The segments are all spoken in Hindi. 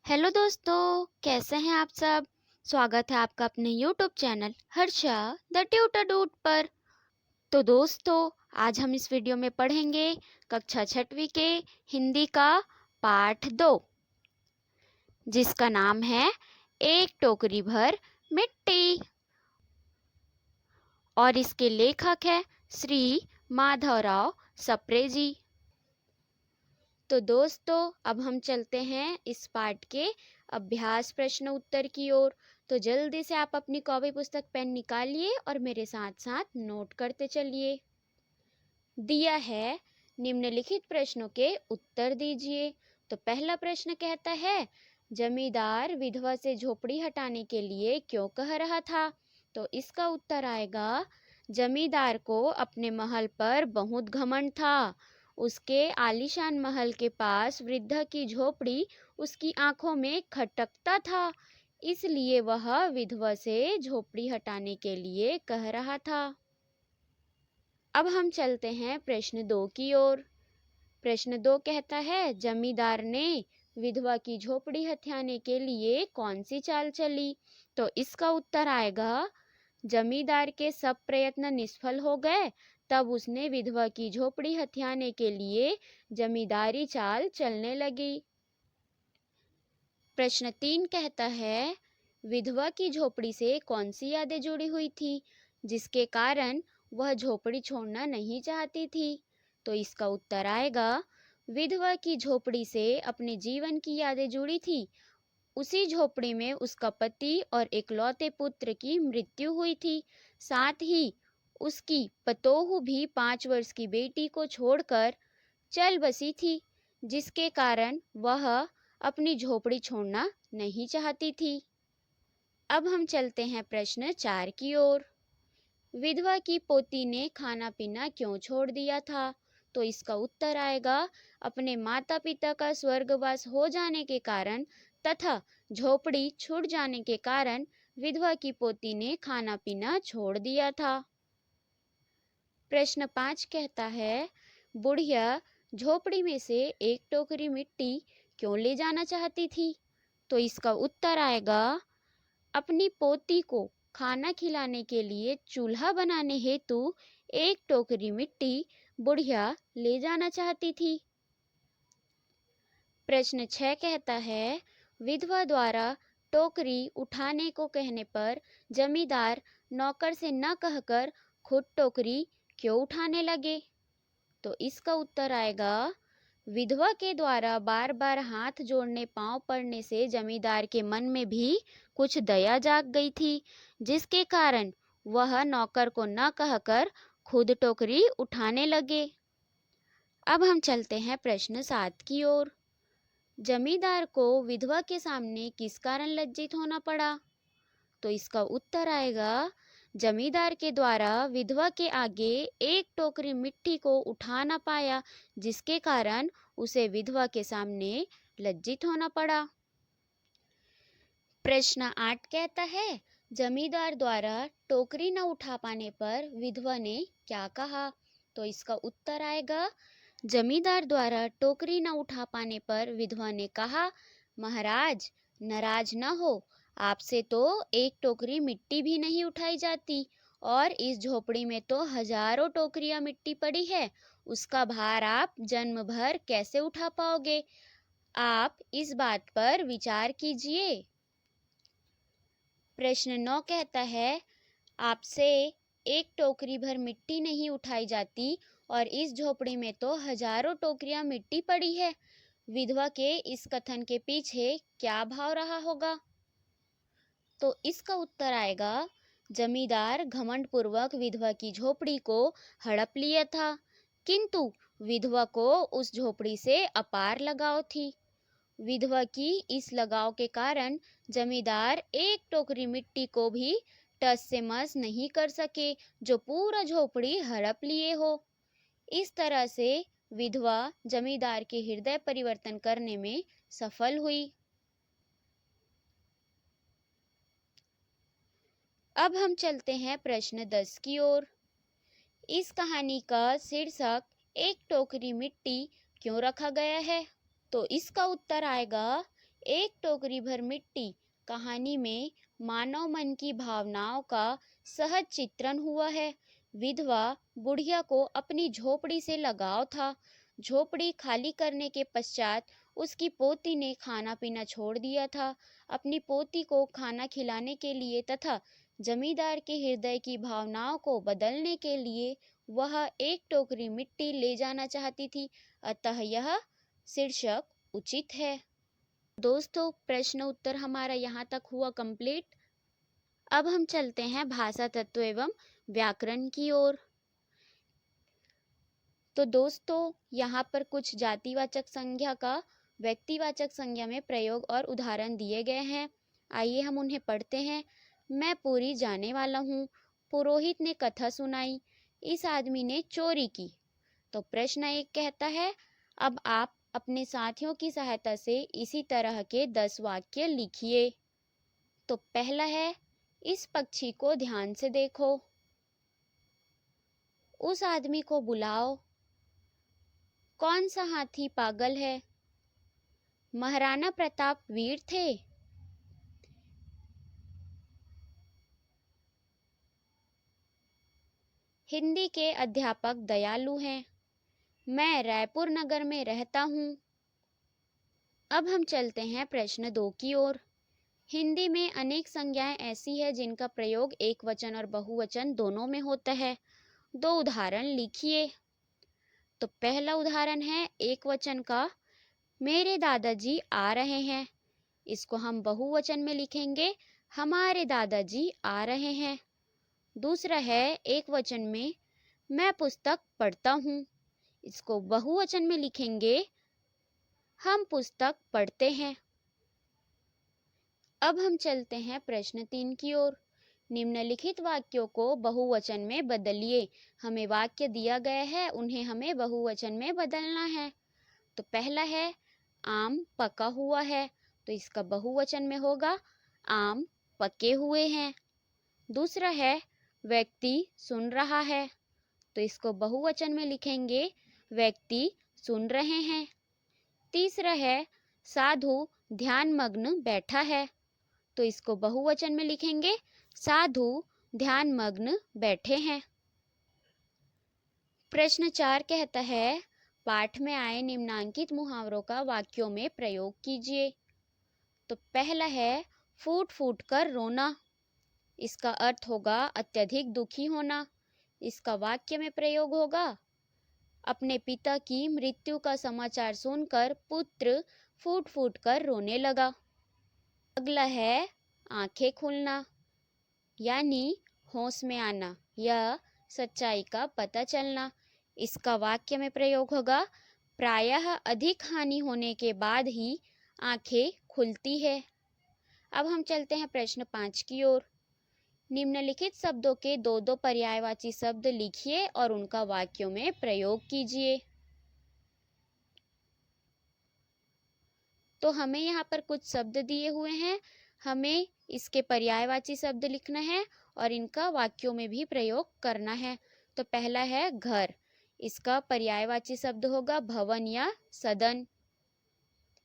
हेलो दोस्तों, कैसे हैं आप सब। स्वागत है आपका अपने YouTube channel Harsha the tutor dude पर। तो दोस्तों, आज हम इस वीडियो में पढ़ेंगे कक्षा छठवीं के हिंदी का पाठ 2, जिसका नाम है एक टोकरी भर मिट्टी, और इसके लेखक है श्री माधवराव सप्रे जी। तो दोस्तों, अब हम चलते हैं इस पाठ के अभ्यास प्रश्न उत्तर की ओर। तो जल्दी से आप अपनी कॉपी पुस्तक पेन निकालिए और मेरे साथ साथ नोट करते चलिए। दिया है, निम्नलिखित प्रश्नों के उत्तर दीजिए। तो पहला प्रश्न कहता है, जमींदार विधवा से झोपड़ी हटाने के लिए क्यों कह रहा था। तो इसका उत्तर आएगा, जमींदार को अपने महल पर बहुत घमंड था। उसके आलीशान महल के पास वृद्धा की झोपड़ी उसकी आंखों में खटकता था, इसलिए वह विधवा से झोपड़ी हटाने के लिए कह रहा था। अब हम चलते हैं प्रश्न 2 की ओर। प्रश्न 2 कहता है, जमींदार ने विधवा की झोपड़ी हथियाने के लिए कौन सी चाल चली। तो इसका उत्तर आएगा, जमींदार के सब प्रयत्न निष्फल हो गए, तब उसने विधवा की झोपड़ी हथियाने के लिए जमींदारी चाल चलने लगी। प्रश्न 3 कहता है, विधवा की झोपड़ी से कौन सी यादें जुड़ी हुई थी, जिसके कारण वह झोपड़ी छोड़ना नहीं चाहती थी। तो इसका उत्तर आएगा, विधवा की झोपड़ी से अपने जीवन की यादें जुड़ी थी। उसी झोपड़ी में उसका पति और इकलौते पुत्र की मृत्यु हुई थी। साथ ही उसकी पतोहू भी 5 वर्ष की बेटी को छोड़कर चल बसी थी, जिसके कारण वह अपनी झोपड़ी छोड़ना नहीं चाहती थी। अब हम चलते हैं प्रश्न 4 की ओर। विधवा की पोती ने खाना पीना क्यों छोड़ दिया था। तो इसका उत्तर आएगा, अपने माता पिता का स्वर्गवास हो जाने के कारण तथा झोपड़ी छूट जाने के कारण विधवा की पोती ने खाना पीना छोड़ दिया था। प्रश्न 5 कहता है, बुढ़िया झोपड़ी में से एक टोकरी मिट्टी क्यों ले जाना चाहती थी। तो इसका उत्तर आएगा, अपनी पोती को खाना खिलाने के लिए चूल्हा बनाने हेतु एक टोकरी मिट्टी बुढ़िया ले जाना चाहती थी। प्रश्न 6 कहता है, विधवा द्वारा टोकरी उठाने को कहने पर जमींदार नौकर से न कहकर खुद टोकरी क्यों उठाने लगे। तो इसका उत्तर आएगा, विधवा के द्वारा बार बार हाथ जोड़ने पांव पड़ने से जमींदार के मन में भी कुछ दया जाग गई थी, जिसके कारण वह नौकर को न कहकर खुद टोकरी उठाने लगे। अब हम चलते हैं प्रश्न 7 की ओर। जमींदार को विधवा के सामने किस कारण लज्जित होना पड़ा। तो इसका उत्तर आएगा, जमींदार के द्वारा विधवा के आगे एक टोकरी मिट्टी को उठा ना पाया, जिसके कारण उसे विधवा के सामने लज्जित होना पड़ा। प्रश्न 8 कहता है, जमींदार द्वारा टोकरी न उठा पाने पर विधवा ने क्या कहा। तो इसका उत्तर आएगा, जमींदार द्वारा टोकरी न उठा पाने पर विधवा ने कहा, महाराज नाराज न हो, आपसे तो एक टोकरी मिट्टी भी नहीं उठाई जाती, और इस झोपड़ी में तो हजारों टोकरियां मिट्टी पड़ी है, उसका भार आप जन्म भर कैसे उठा पाओगे। आप इस बात पर विचार कीजिए। प्रश्न 9 कहता है, आपसे एक टोकरी भर मिट्टी नहीं उठाई जाती, और इस झोपड़ी में तो हजारों टोकरियां मिट्टी पड़ी है। विधवा के इस कथन के पीछे क्या भाव रहा होगा। तो इसका उत्तर आएगा, जमींदार घमंड पूर्वक विधवा की झोपड़ी को हड़प लिया था, किंतु विधवा को उस झोपड़ी से अपार लगाव थी। विधवा की इस लगाव के कारण जमींदार एक टोकरी मिट्टी को भी टस से मस नहीं कर सके, जो पूरा झोपड़ी हड़प लिए हो। इस तरह से विधवा जमींदार के हृदय परिवर्तन करने में सफल हुई। अब हम चलते हैं प्रश्न 10 की ओर। इस कहानी का शीर्षक एक टोकरी मिट्टी क्यों रखा गया है। तो इसका उत्तर आएगा, एक टोकरी भर मिट्टी कहानी में मानव मन की भावनाओं का सहज चित्रण हुआ है। विधवा बुढ़िया को अपनी झोपड़ी से लगाव था। झोपड़ी खाली करने के पश्चात उसकी पोती ने खाना पीना छोड़ दिया था। अपनी पोती को खाना खिलाने के लिए तथा जमींदार के हृदय की भावनाओं को बदलने के लिए वह एक टोकरी मिट्टी ले जाना चाहती थी, अतः यह शीर्षक उचित है। दोस्तों, प्रश्न उत्तर हमारा यहाँ तक हुआ कंप्लीट। अब हम चलते हैं भाषा तत्व एवं व्याकरण की ओर। तो दोस्तों, यहाँ पर कुछ जातिवाचक संज्ञा का व्यक्तिवाचक संज्ञा में प्रयोग और उदाहरण दिए गए हैं। आइए हम उन्हें पढ़ते हैं। मैं पूरी जाने वाला हूँ। पुरोहित ने कथा सुनाई। इस आदमी ने चोरी की। तो प्रश्न एक कहता है, अब आप अपने साथियों की सहायता से इसी तरह के 10 वाक्य लिखिए। तो पहला है, इस पक्षी को ध्यान से देखो। उस आदमी को बुलाओ। कौन सा हाथी पागल है? महाराणा प्रताप वीर थे। हिंदी के अध्यापक दयालु हैं। मैं रायपुर नगर में रहता हूँ। अब हम चलते हैं प्रश्न 2 की ओर। हिंदी में अनेक संज्ञाएं ऐसी है जिनका प्रयोग एक वचन और बहुवचन दोनों में होता है। 2 उदाहरण लिखिए। तो पहला उदाहरण है एक वचन का, मेरे दादाजी आ रहे हैं। इसको हम बहुवचन में लिखेंगे, हमारे दादाजी आ रहे हैं। दूसरा है एक वचन में, मैं पुस्तक पढ़ता हूँ। इसको बहुवचन में लिखेंगे, हम पुस्तक पढ़ते हैं। अब हम चलते हैं प्रश्न 3 की ओर। निम्नलिखित वाक्यों को बहुवचन में बदलिए। हमें वाक्य दिया गया है, उन्हें हमें बहुवचन में बदलना है। तो पहला है, आम पका हुआ है। तो इसका बहुवचन में होगा, आम पके हुए हैं। दूसरा है, व्यक्ति सुन रहा है। तो इसको बहुवचन में लिखेंगे, व्यक्ति सुन रहे हैं। तीसरा है, साधु ध्यानमग्न बैठा है। तो इसको बहुवचन में लिखेंगे, साधु ध्यानमग्न बैठे हैं। प्रश्न 4 कहता है, पाठ में आए निम्नांकित मुहावरों का वाक्यों में प्रयोग कीजिए। तो पहला है, फूट फूट कर रोना। इसका अर्थ होगा अत्यधिक दुखी होना। इसका वाक्य में प्रयोग होगा, अपने पिता की मृत्यु का समाचार सुनकर पुत्र फूट फूट कर रोने लगा। अगला है, आंखें खुलना, यानी होश में आना या सच्चाई का पता चलना। इसका वाक्य में प्रयोग होगा, प्रायः अधिक हानि होने के बाद ही आंखें खुलती है। अब हम चलते हैं प्रश्न 5 की ओर। निम्नलिखित शब्दों के 2-2 पर्यायवाची शब्द लिखिए और उनका वाक्यों में प्रयोग कीजिए। तो हमें यहाँ पर कुछ शब्द दिए हुए हैं, हमें इसके पर्यायवाची शब्द लिखना है और इनका वाक्यों में भी प्रयोग करना है। तो पहला है घर। इसका पर्यायवाची शब्द होगा भवन या सदन।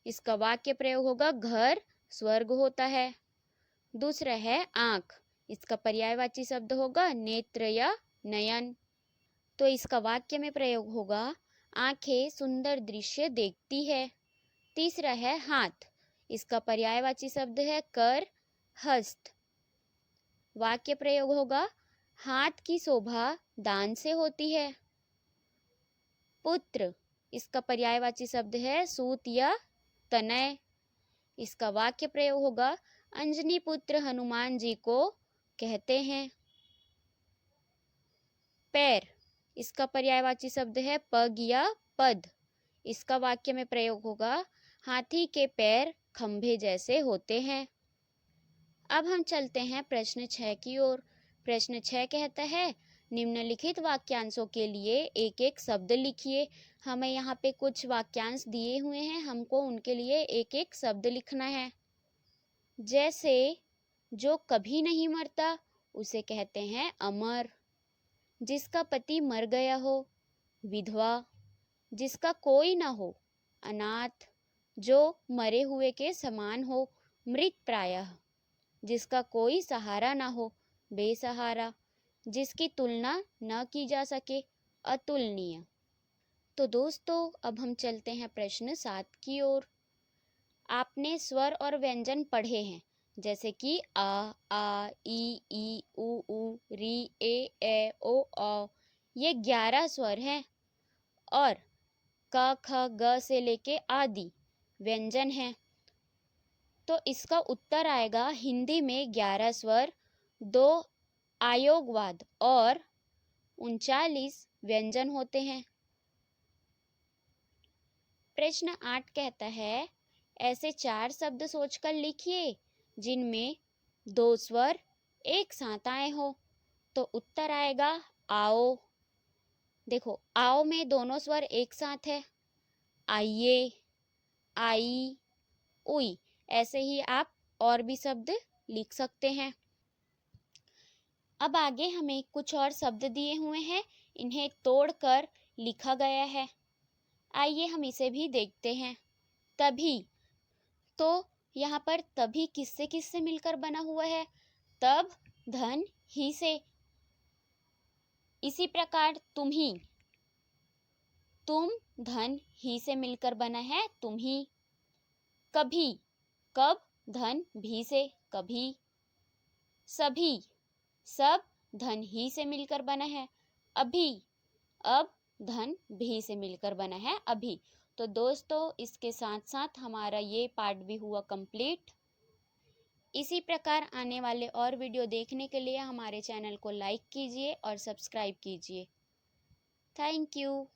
इसका वाक्य प्रयोग होगा, घर स्वर्ग होता है। दूसरा है आंख। इसका पर्यायवाची शब्द होगा नेत्र या नयन। तो इसका वाक्य में प्रयोग होगा, आंखें सुंदर दृश्य देखती है। तीसरा है हाथ। इसका पर्यायवाची शब्द है कर हस्त। वाक्य प्रयोग होगा, हाथ की शोभा दान से होती है। पुत्र। इसका पर्यायवाची शब्द है सूत या तनय। इसका वाक्य प्रयोग होगा, अंजनी पुत्र हनुमान जी को कहते हैं। पैर। इसका पर्यायवाची शब्द है पग या पद। इसका वाक्य में प्रयोग होगा, हाथी के पैर खंभे जैसे होते हैं। अब हम चलते हैं प्रश्न 6 की ओर। प्रश्न 6 कहता है, निम्नलिखित वाक्यांशों के लिए एक एक शब्द लिखिए। हमें यहाँ पे कुछ वाक्यांश दिए हुए हैं, हमको उनके लिए एक एक शब्द लिखना है। जैसे, जो कभी नहीं मरता उसे कहते हैं अमर। जिसका पति मर गया हो, विधवा। जिसका कोई ना हो, अनाथ। जो मरे हुए के समान हो, मृत प्रायः, जिसका कोई सहारा ना हो, बेसहारा, जिसकी तुलना न की जा सके, अतुलनीय। तो दोस्तों अब हम चलते हैं प्रश्न 7 की ओर। आपने स्वर और व्यंजन पढ़े हैं, जैसे कि आ ई उ री ए ओ ये 11 स्वर हैं और क ख ग से लेके आदि व्यंजन हैं। तो इसका उत्तर आएगा हिंदी में 11 स्वर, 2 आयोगवाद और 39 व्यंजन होते हैं। प्रश्न 8 कहता है, ऐसे 4 शब्द सोचकर लिखिए जिनमें 2 स्वर एक साथ आए हो। तो उत्तर आएगा आओ। देखो, आओ में दोनों स्वर एक साथ है, आइए, आई, उई। ऐसे ही आप और भी शब्द लिख सकते हैं। अब आगे हमें कुछ और शब्द दिए हुए हैं, इन्हें तोड़कर लिखा गया है। आइए हम इसे भी देखते हैं। तभी, तो यहाँ पर तभी किससे किससे मिलकर बना हुआ है? तब, धन, ही से। इसी प्रकार तुम्ही, तुम, धन, ही से मिलकर बना है तुम्ही। कभी, कब, धन, भी से, कभी। सभी, सब, धन, ही से मिलकर बना है अभी। अब, धन, भी से मिलकर बना है अभी। तो दोस्तों इसके साथ साथ हमारा ये पार्ट भी हुआ कंप्लीट। इसी प्रकार आने वाले और वीडियो देखने के लिए हमारे चैनल को लाइक कीजिए और सब्सक्राइब कीजिए। Thank you.